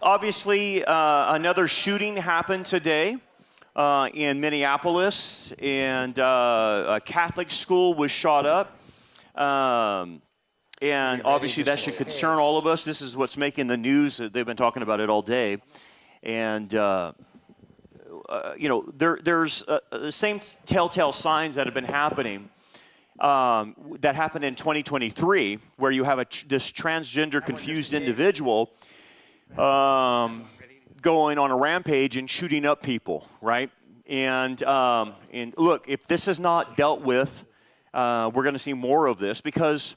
Obviously, another shooting happened today in Minneapolis, and a Catholic school was shot up. And obviously, that should concern all of us. This is what's making the news. They've been talking about it all day. And, there's the same telltale signs that have been happening that happened in 2023, where you have this transgender confused individual going on a rampage and shooting up people, right? And look, if this is not dealt with, we're going to see more of this, because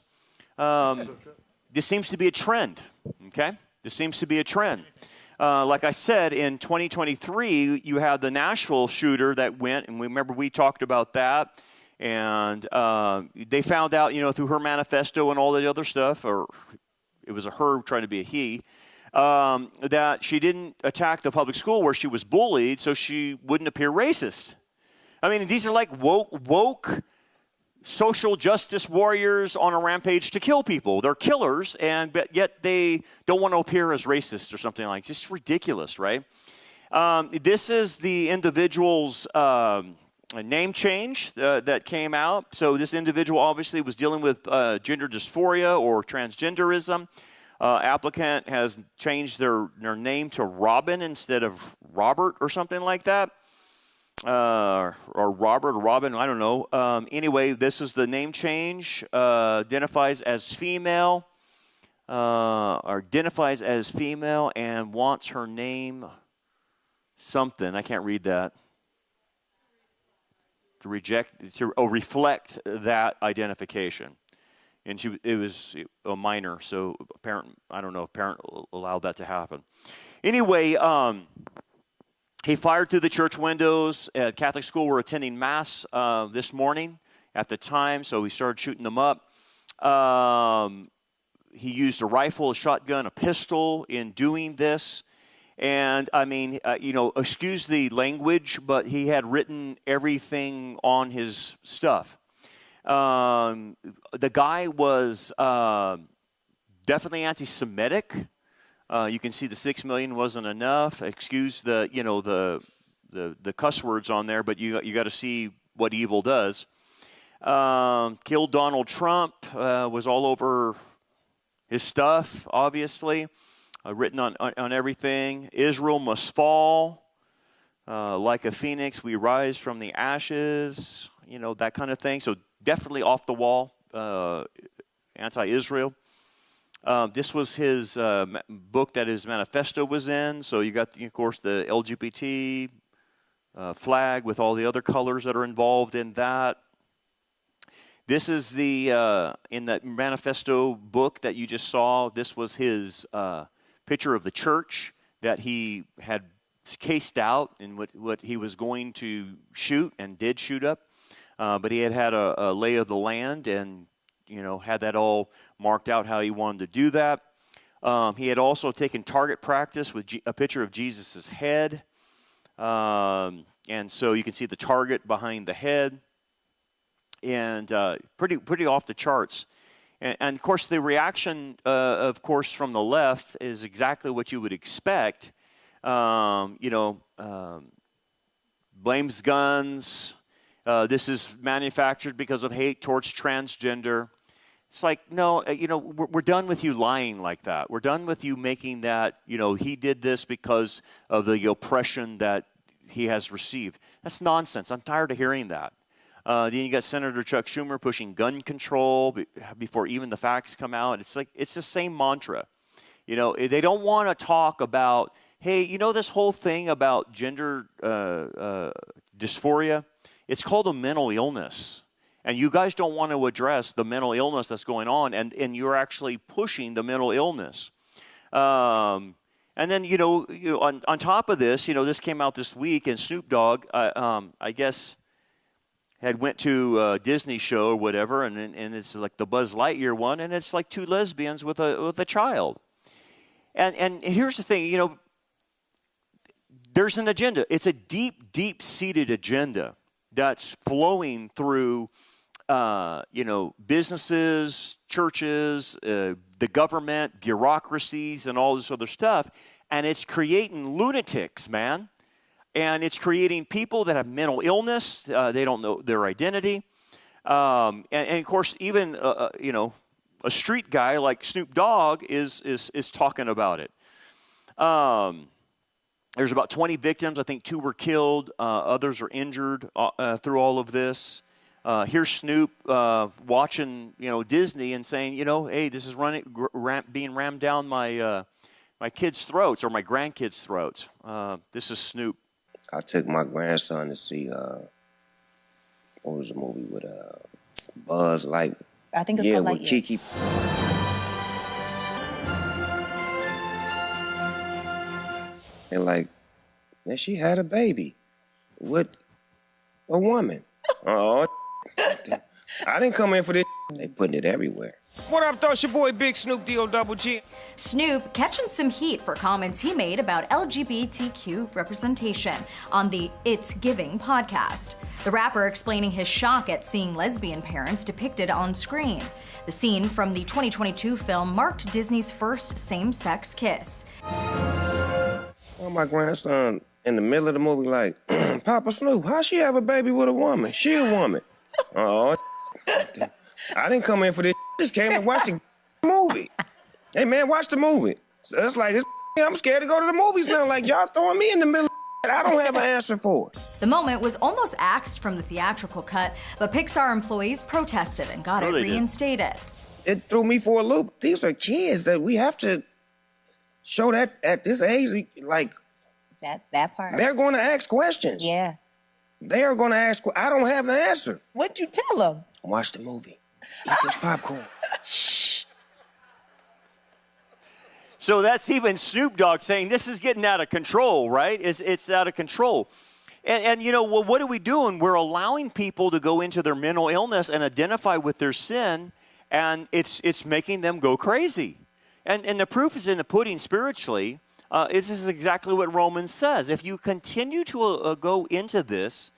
this seems to be a trend, okay? This seems to be a trend. Like I said, in 2023, you had the Nashville shooter that went, and remember we talked about that, and they found out, through her manifesto and all the other stuff, or it was a her trying to be a he, that she didn't attack the public school where she was bullied, so she wouldn't appear racist. I mean, these are like woke social justice warriors on a rampage to kill people. They're killers, but yet they don't want to appear as racist or something like that. Just ridiculous, right? This is the individual's name change that came out. So this individual obviously was dealing with gender dysphoria or transgenderism. Applicant has changed their name to Robin instead of Robert or something like that. Or Robert or Robin, I don't know. Anyway, this is the name change. Identifies as female, and wants her name something. I can't read that. To reflect that identification. And it was a minor, so I don't know if parent allowed that to happen. Anyway, he fired through the church windows. At Catholic school, we're attending Mass this morning at the time, so we started shooting them up. He used a rifle, a shotgun, a pistol in doing this. And, I mean, excuse the language, but he had written everything on his stuff. The guy was definitely anti-Semitic. You can see the 6 million wasn't enough. Excuse the cuss words on there, but you got to see what evil does. Killed Donald Trump, was all over his stuff, obviously, written on everything. Israel must fall, like a phoenix, we rise from the ashes. That kind of thing. So definitely off the wall, anti-Israel. This was his book that his manifesto was in. So you got, of course, the LGBT flag with all the other colors that are involved in that. This is in that manifesto book that you just saw, this was his picture of the church that he had cased out and what he was going to shoot and did shoot up. But he had a lay of the land and, had that all marked out how he wanted to do that. He had also taken target practice with a picture of Jesus' head. And so you can see the target behind the head. And pretty off the charts. And of course, the reaction, from the left is exactly what you would expect. Blames guns. This is manufactured because of hate towards transgender. It's like, no, we're done with you lying like that. We're done with you making that, he did this because of the oppression that he has received. That's nonsense. I'm tired of hearing that. Then you got Senator Chuck Schumer pushing gun control before even the facts come out. It's like, it's the same mantra. They don't want to talk about, hey, this whole thing about gender dysphoria, it's called a mental illness. And you guys don't want to address the mental illness that's going on, and you're actually pushing the mental illness. And then, on top of this, this came out this week, and Snoop Dogg, I guess, had went to a Disney show or whatever, and it's like the Buzz Lightyear one, and it's like two lesbians with a child. And here's the thing, there's an agenda. It's a deep-seated agenda that's flowing through, businesses, churches, the government, bureaucracies, and all this other stuff. And it's creating lunatics, man. And it's creating people that have mental illness. They don't know their identity. And of course, even, a street guy like Snoop Dogg is talking about it. There's about 20 victims. I think 2 were killed. Others are injured through all of this. Here's Snoop watching, Disney and saying, hey, this is being rammed down my kids' throats or my grandkids' throats. This is Snoop. I took my grandson to see, what was the movie with Buzz Light? I think it's called Lightyear. With Kiki. And man, she had a baby with a woman. Oh, I didn't come in for this. They putting it everywhere. What up, though? It's your boy Big Snoop D-O-double-G. Snoop catching some heat for comments he made about LGBTQ representation on the It's Giving podcast. The rapper explaining his shock at seeing lesbian parents depicted on screen. The scene from the 2022 film marked Disney's first same-sex kiss. Well, my grandson in the middle of the movie like, Papa Snoop, how she have a baby with a woman? She a woman. Oh, I didn't come in for this. Just came to watch the movie. Hey, man, watch the movie. So it's like, I'm scared to go to the movies now. Like, y'all throwing me in the middle of I don't have an answer for it. The moment was almost axed from the theatrical cut, but Pixar employees protested and got it reinstated. It threw me for a loop. These are kids that we have to show that at this age, like... That part. They're going to ask questions. Yeah. They are going to ask. I don't have the answer. What'd you tell them? Watch the movie. Eat this popcorn. Shh. So that's even Snoop Dogg saying this is getting out of control, right? It's out of control. And what are we doing? We're allowing people to go into their mental illness and identify with their sin, and it's making them go crazy. And the proof is in the pudding spiritually. This is exactly what Romans says. If you continue to go into this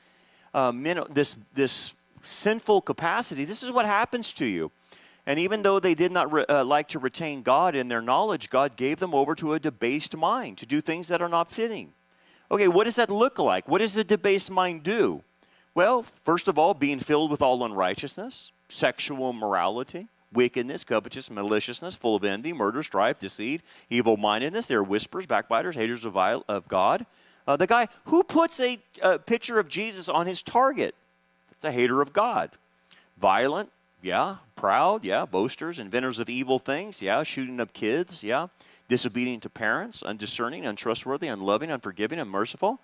sinful capacity, this is what happens to you. And even though they did not like to retain God in their knowledge, God gave them over to a debased mind to do things that are not fitting. Okay, what does that look like? What does the debased mind do? Well, first of all, being filled with all unrighteousness, sexual immorality, wickedness, covetousness, maliciousness, full of envy, murder, strife, deceit, evil-mindedness. They are whisperers, backbiters, haters of God. The guy who puts a picture of Jesus on his target, it's a hater of God. Violent, yeah. Proud, yeah. Boasters, inventors of evil things, yeah. Shooting up kids, yeah. Disobedient to parents, undiscerning, untrustworthy, unloving, unforgiving, unmerciful.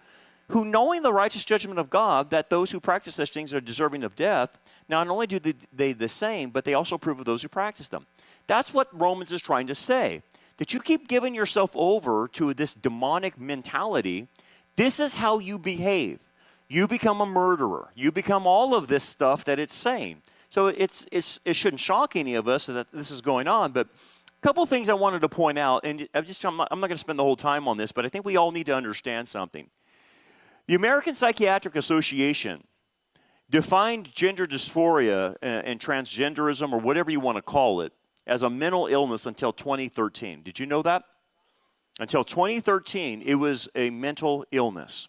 Who, knowing the righteous judgment of God, that those who practice such things are deserving of death, not only do they the same, but they also approve of those who practice them. That's what Romans is trying to say. That you keep giving yourself over to this demonic mentality, this is how you behave. You become a murderer. You become all of this stuff that it's saying. So it shouldn't shock any of us that this is going on, but a couple of things I wanted to point out, and I'm not going to spend the whole time on this, but I think we all need to understand something. The American Psychiatric Association defined gender dysphoria and transgenderism, or whatever you want to call it, as a mental illness until 2013. Did you know that? Until 2013, it was a mental illness.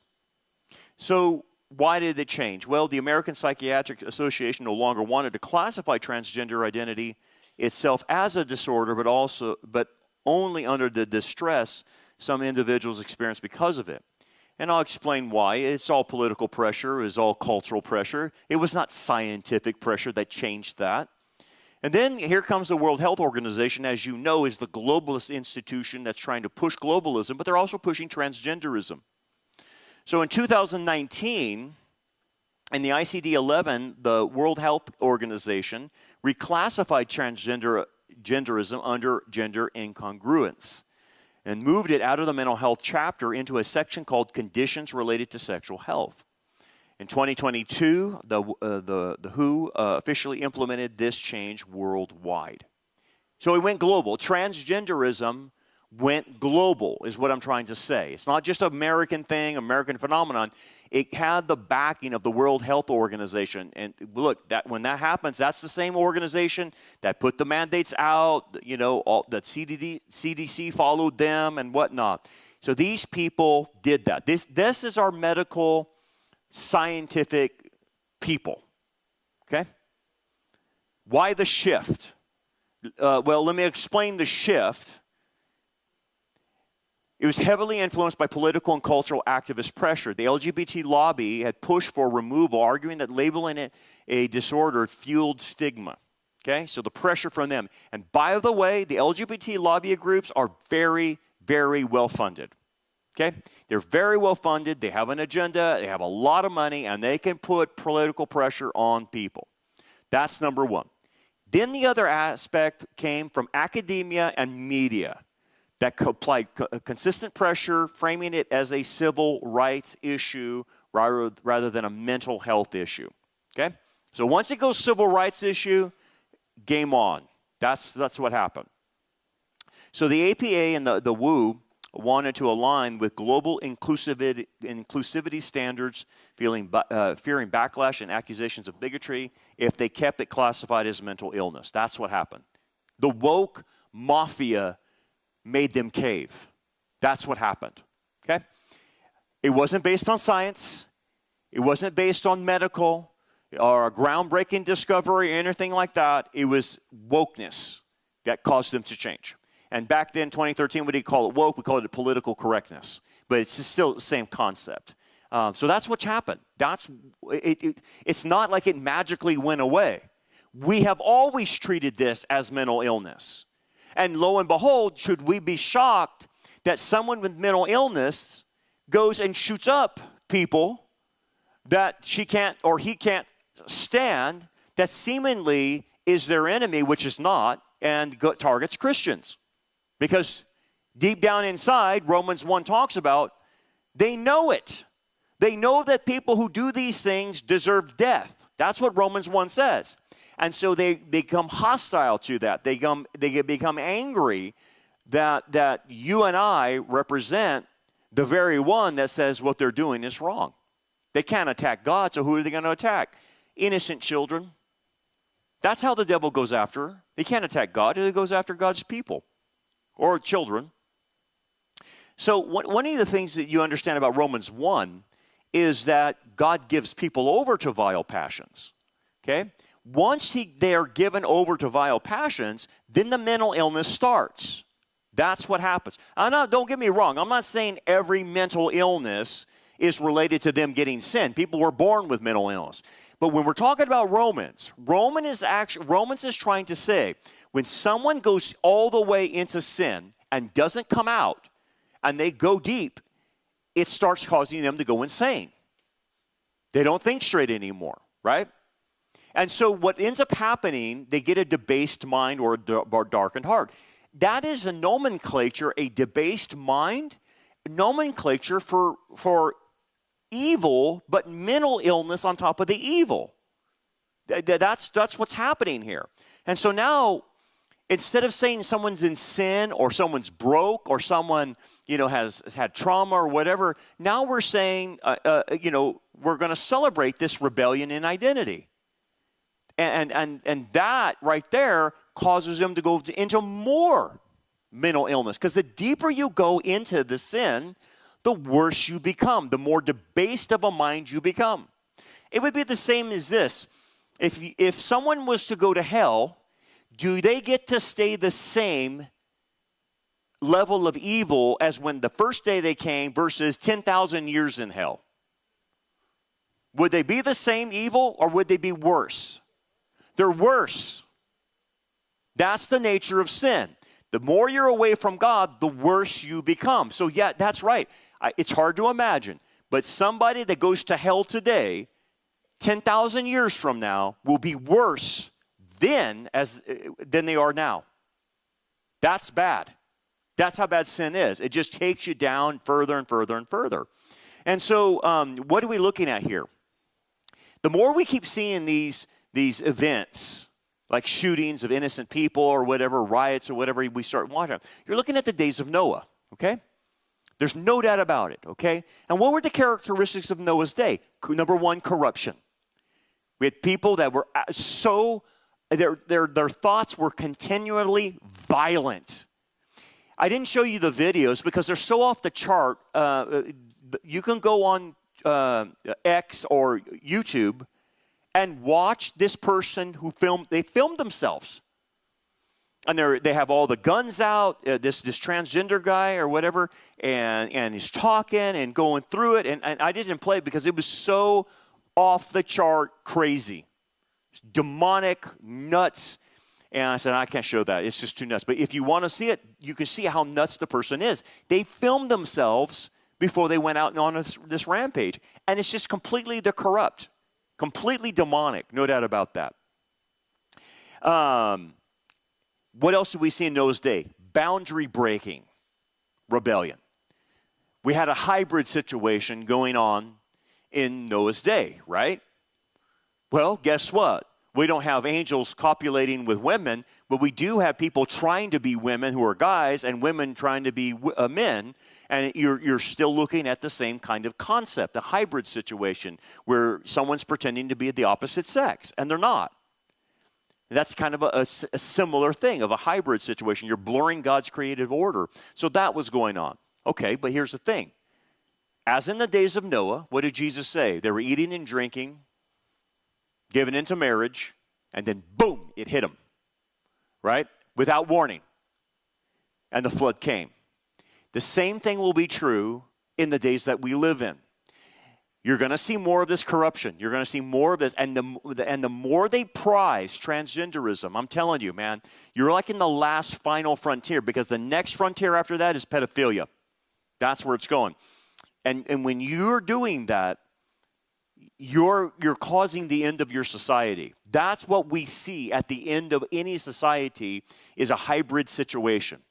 So why did it change? Well, the American Psychiatric Association no longer wanted to classify transgender identity itself as a disorder, but only under the distress some individuals experience because of it. And I'll explain why. It's all political pressure. It's all cultural pressure. It was not scientific pressure that changed that. And then here comes the World Health Organization, as you know, is the globalist institution that's trying to push globalism, but they're also pushing transgenderism. So in 2019, in the ICD-11, the World Health Organization reclassified transgenderism under gender incongruence and moved it out of the mental health chapter into a section called Conditions Related to Sexual Health. In 2022, the WHO officially implemented this change worldwide. So it went global. Transgenderism went global, is what I'm trying to say. It's not just an American thing, American phenomenon. It had the backing of the World Health Organization. And look, when that happens, that's the same organization that put the mandates out, the CDC followed them and whatnot. So these people did that. This is our medical, scientific people, okay? Why the shift? Well, let me explain the shift. It was heavily influenced by political and cultural activist pressure. The LGBT lobby had pushed for removal, arguing that labeling it a disorder fueled stigma. Okay, so the pressure from them. And by the way, the LGBT lobby groups are very, very well funded. Okay, they're very well funded. They have an agenda. They have a lot of money, and they can put political pressure on people. That's number one. Then the other aspect came from academia and media that applied consistent pressure, framing it as a civil rights issue rather than a mental health issue. Okay? So once it goes civil rights issue, game on. That's what happened. So the APA and the WHO wanted to align with global inclusivity standards, fearing backlash and accusations of bigotry if they kept it classified as mental illness. That's what happened. The woke mafia made them cave. That's what happened, okay? It wasn't based on science. It wasn't based on medical or a groundbreaking discovery or anything like that. It was wokeness that caused them to change. And back then, 2013, we didn't call it woke. We called it political correctness. But it's still the same concept. So that's what's happened. It's not like it magically went away. We have always treated this as mental illness. And lo and behold, should we be shocked that someone with mental illness goes and shoots up people that she can't or he can't stand, that seemingly is their enemy, which is not, and targets Christians? Because deep down inside, Romans 1 talks about, they know it. They know that people who do these things deserve death. That's what Romans 1 says. And so they become hostile to that. They become angry that you and I represent the very one that says what they're doing is wrong. They can't attack God, so who are they going to attack? Innocent children. That's how the devil goes after. He can't attack God. He goes after God's people or children. So one of the things that you understand about Romans 1 is that God gives people over to vile passions. Okay? Once they are given over to vile passions, then the mental illness starts. That's what happens. Don't get me wrong. I'm not saying every mental illness is related to them getting sin. People were born with mental illness. But when we're talking about Romans is trying to say, when someone goes all the way into sin and doesn't come out, and they go deep, it starts causing them to go insane. They don't think straight anymore, right? And so what ends up happening, they get a debased mind or a darkened heart. That is a nomenclature, a debased mind, nomenclature for evil, but mental illness on top of the evil. That's what's happening here. And so now, instead of saying someone's in sin or someone's broke or someone, has had trauma or whatever, now we're saying, we're going to celebrate this rebellion in identity. And that right there causes them to go into more mental illness. Because the deeper you go into the sin, the worse you become, the more debased of a mind you become. It would be the same as this. If someone was to go to hell, do they get to stay the same level of evil as when the first day they came versus 10,000 years in hell? Would they be the same evil or would they be worse? They're worse. That's the nature of sin. The more you're away from God, the worse you become. So yeah, that's right. It's hard to imagine. But somebody that goes to hell today, 10,000 years from now, will be worse than they are now. That's bad. That's how bad sin is. It just takes you down further and further and further. And so what are we looking at here? The more we keep seeing these events like shootings of innocent people or whatever, riots or whatever we start watching. You're looking at the days of Noah, okay? There's no doubt about it, okay? And what were the characteristics of Noah's day? Number one, corruption. We had people that were their thoughts were continually violent. I didn't show you the videos because they're so off the chart. You can go on X or YouTube and watch this person who they filmed themselves. And they have all the guns out, this transgender guy or whatever, and he's talking and going through it. And I didn't play it because it was so off the chart crazy. Demonic, nuts. And I said, I can't show that. It's just too nuts. But if you want to see it, you can see how nuts the person is. They filmed themselves before they went out on this rampage. And it's just completely, they're corrupt. Completely demonic. No doubt about that. What else did we see in Noah's day? Boundary breaking. Rebellion. We had a hybrid situation going on in Noah's day, right? Well, guess what? We don't have angels copulating with women, but we do have people trying to be women who are guys and women trying to be men, and you're still looking at the same kind of concept, a hybrid situation where someone's pretending to be the opposite sex, and they're not. That's kind of a similar thing of a hybrid situation. You're blurring God's creative order. So that was going on. Okay, but here's the thing. As in the days of Noah, what did Jesus say? They were eating and drinking, given into marriage, and then boom, it hit them, right? Without warning. And the flood came. The same thing will be true in the days that we live in. You're going to see more of this corruption. You're going to see more of this. And the more they prize transgenderism, I'm telling you, man, you're like in the last final frontier, because the next frontier after that is pedophilia. That's where it's going. And when you're doing that, you're causing the end of your society. That's what we see at the end of any society, is a hybrid situation.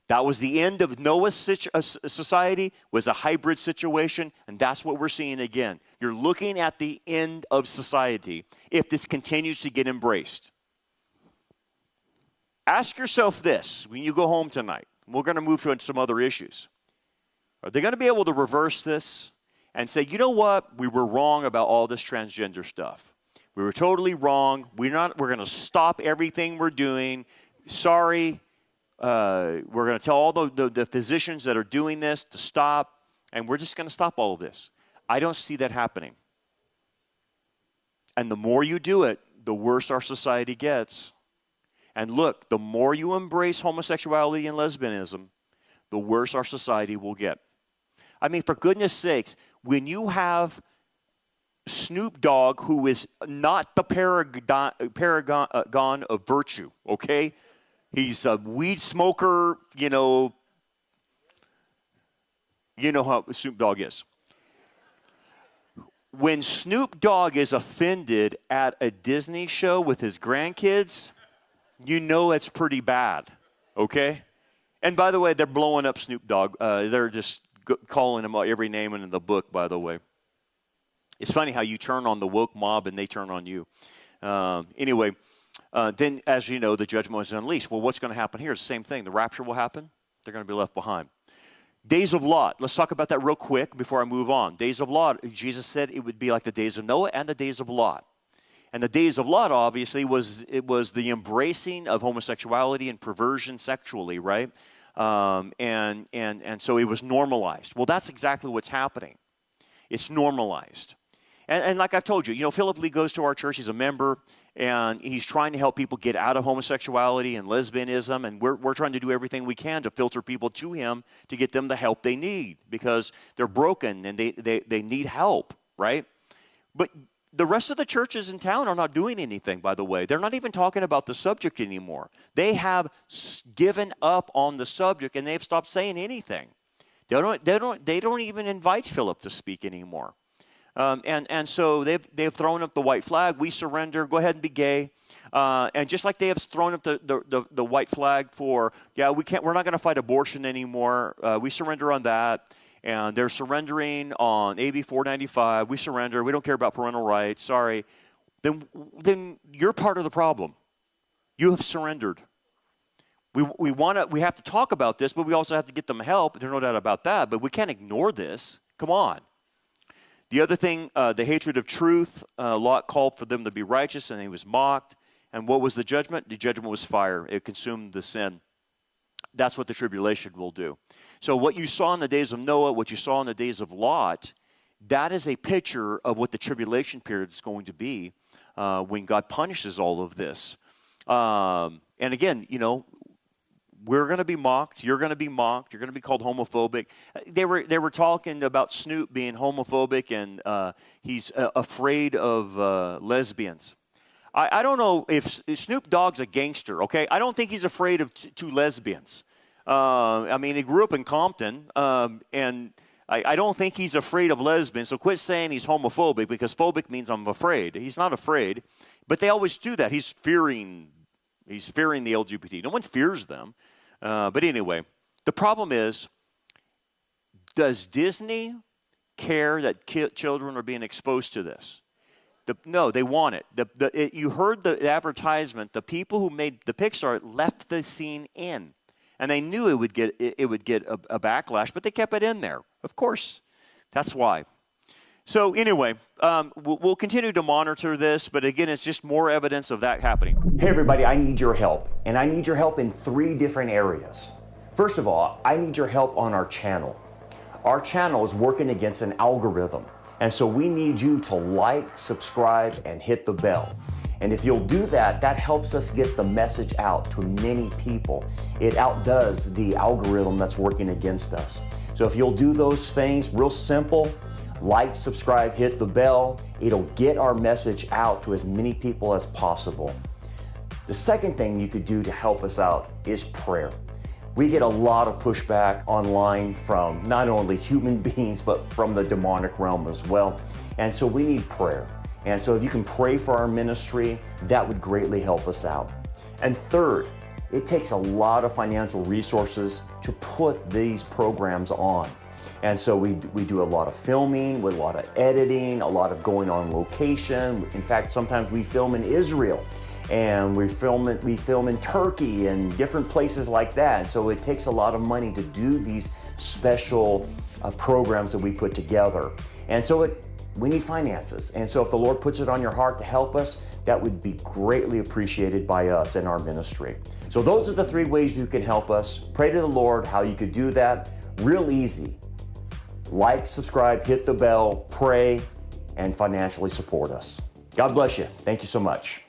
That was the end of Noah's society, was a hybrid situation, and that's what we're seeing again. You're looking at the end of society if this continues to get embraced. Ask yourself this when you go home tonight. We're going to move to some other issues. Are they going to be able to reverse this and say, you know what, we were wrong about all this transgender stuff. We were totally wrong. We're going to stop everything we're doing. Sorry. We're going to tell all the physicians that are doing this to stop, and we're just going to stop all of this. I don't see that happening. And the more you do it, the worse our society gets. And look, the more you embrace homosexuality and lesbianism, the worse our society will get. I mean, for goodness sakes, when you have Snoop Dogg, who is not the paragon of virtue, okay? He's a weed smoker, you know how Snoop Dogg is. When Snoop Dogg is offended at a Disney show with his grandkids, you know it's pretty bad, okay? And by the way, they're blowing up Snoop Dogg. They're just calling him every name in the book, by the way. It's funny how you turn on the woke mob and they turn on you. Anyway. Then, as you know, the judgment is unleashed. Well, what's going to happen here is the same thing. The rapture will happen. They're going to be left behind. Days of Lot. Let's talk about that real quick before I move on. Days of Lot. Jesus said it would be like the days of Noah and the days of Lot. And the days of Lot, obviously, was the embracing of homosexuality and perversion sexually, right? And so it was normalized. Well, that's exactly what's happening. It's normalized. And like I've told you, Philip Lee goes to our church. He's a member, and he's trying to help people get out of homosexuality and lesbianism, and we're trying to do everything we can to filter people to him to get them the help they need, because they're broken and they need help, right? But the rest of the churches in town are not doing anything, by the way. They're not even talking about the subject anymore. They have given up on the subject, and they've stopped saying anything. They don't even invite Philip to speak anymore. And so they've thrown up the white flag. We surrender. Go ahead and be gay. And just like they have thrown up the white flag for, we're not going to fight abortion anymore. We surrender on that. And they're surrendering on AB 495. We surrender. We don't care about parental rights. Sorry. Then you're part of the problem. You have surrendered. We have to talk about this, but we also have to get them help. There's no doubt about that, but we can't ignore this. Come on. The other thing, the hatred of truth, Lot called for them to be righteous, and he was mocked. And what was the judgment? The judgment was fire. It consumed the sin. That's what the tribulation will do. So what you saw in the days of Noah, what you saw in the days of Lot, that is a picture of what the tribulation period is going to be when God punishes all of this. And again, we're going to be mocked. You're going to be mocked. You're going to be called homophobic. They were talking about Snoop being homophobic and he's afraid of lesbians. I don't know if Snoop Dogg's a gangster, okay? I don't think he's afraid of two lesbians. I mean, he grew up in Compton, and I don't think he's afraid of lesbians. So quit saying he's homophobic, because phobic means I'm afraid. He's not afraid, but they always do that. He's fearing the LGBT. No one fears them. But anyway, the problem is, does Disney care that children are being exposed to this? No, they want it. You heard the advertisement. The people who made the Pixar left the scene in, and they knew it would get a backlash, but they kept it in there. Of course, that's why. So anyway, we'll continue to monitor this, but again, it's just more evidence of that happening. Hey everybody, I need your help, and I need your help in 3 different areas. First of all, I need your help on our channel. Our channel is working against an algorithm. And so we need you to like, subscribe, and hit the bell. And if you'll do that, that helps us get the message out to many people. It outdoes the algorithm that's working against us. So if you'll do those things, real simple, like, subscribe, hit the bell, it'll get our message out to as many people as possible. The second thing you could do to help us out is prayer. We get a lot of pushback online from not only human beings, but from the demonic realm as well. And so we need prayer. And so if you can pray for our ministry, that would greatly help us out. And third, it takes a lot of financial resources to put these programs on. And so we do a lot of filming, with a lot of editing, a lot of going on location. In fact, sometimes we film in Israel. And we film in Turkey and different places like that. So it takes a lot of money to do these special programs that we put together. And so we need finances. And so if the Lord puts it on your heart to help us, that would be greatly appreciated by us in our ministry. So those are the 3 ways you can help us. Pray to the Lord how you could do that. Real easy. Like, subscribe, hit the bell, pray, and financially support us. God bless you. Thank you so much.